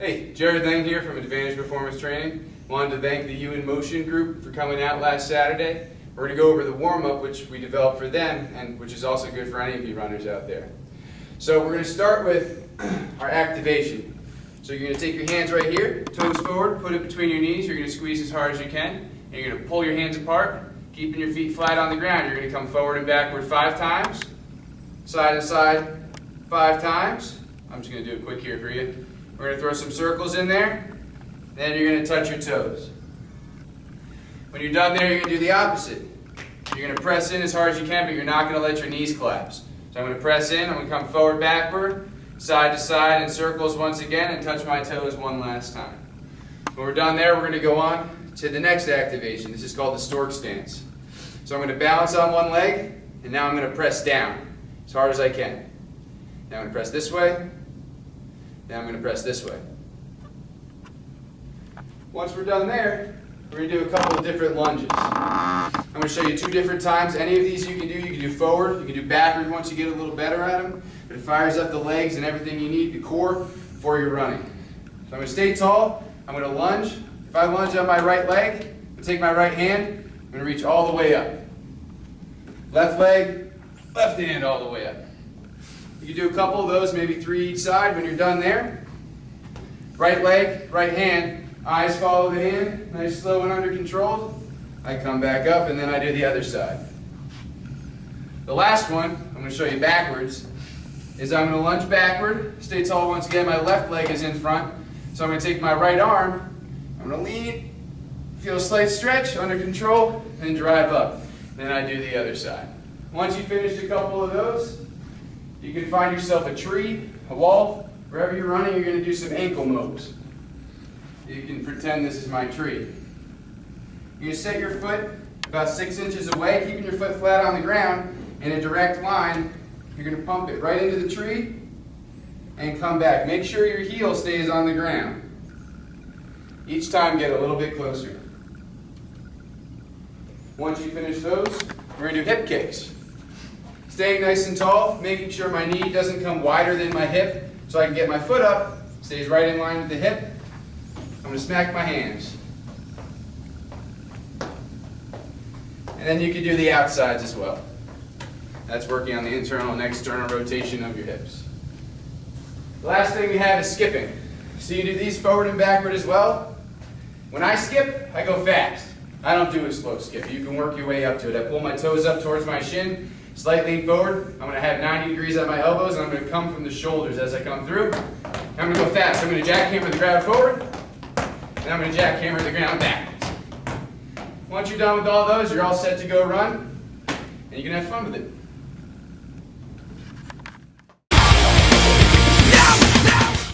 Hey, Jared Lang here from Advantage Performance Training. Wanted to thank the You in Motion group for coming out last Saturday. We're going to go over the warm-up which we developed for them and which is also good for any of you runners out there. So we're going to start with our activation. So you're going to take your hands right here, toes forward, put it between your knees. You're going to squeeze as hard as you can. And you're going to pull your hands apart, keeping your feet flat on the ground. You're going to come forward and backward 5 times, side to side 5 times. I'm just going to do it quick here for you. We're going to throw some circles in there, then you're going to touch your toes. When you're done there, you're going to do the opposite. You're going to press in as hard as you can, but you're not going to let your knees collapse. So I'm going to press in, I'm going to come forward, backward, side to side in circles once again, and touch my toes one last time. When we're done there, we're going to go on to the next activation. This is called the stork stance. So I'm going to balance on one leg, and now I'm going to press down as hard as I can. Now I'm going to press this way. Now I'm going to press this way. Once we're done there, we're going to do a couple of different lunges. I'm going to show you 2 different times. Any of these you can do. You can do forward, you can do backward once you get a little better at them. But it fires up the legs and everything you need, the core, for your running. So I'm going to stay tall. I'm going to lunge. If I lunge on my right leg, I'm going to take my right hand. I'm going to reach all the way up. Left leg, left hand all the way up. You can do a couple of those, maybe 3 each side. When you're done there, right leg, right hand, eyes follow the hand, nice, slow, and under control. I come back up, and then I do the other side. The last one, I'm going to show you backwards, is I'm going to lunge backward, stay tall once again, my left leg is in front, so I'm going to take my right arm, I'm going to lean, feel a slight stretch, under control, and drive up. Then I do the other side. Once you finish a couple of those, you can find yourself a tree, a wall, wherever you're running, you're going to do some ankle moves. You can pretend this is my tree. You're going to set your foot about 6 inches away, keeping your foot flat on the ground in a direct line. You're going to pump it right into the tree and come back. Make sure your heel stays on the ground. Each time get a little bit closer. Once you finish those, we're going to do hip kicks. Staying nice and tall, making sure my knee doesn't come wider than my hip so I can get my foot up, stays right in line with the hip. I'm going to smack my hands. And then you can do the outsides as well. That's working on the internal and external rotation of your hips. The last thing we have is skipping. So you do these forward and backward as well. When I skip, I go fast. I don't do a slow skip. You can work your way up to it. I pull my toes up towards my shin, slightly lean forward. I'm going to have 90 degrees at my elbows, and I'm going to come from the shoulders as I come through. I'm going to go fast. I'm going to jackhammer the ground forward, and I'm going to jackhammer the ground backwards. Once you're done with all those, you're all set to go run, and you can have fun with it.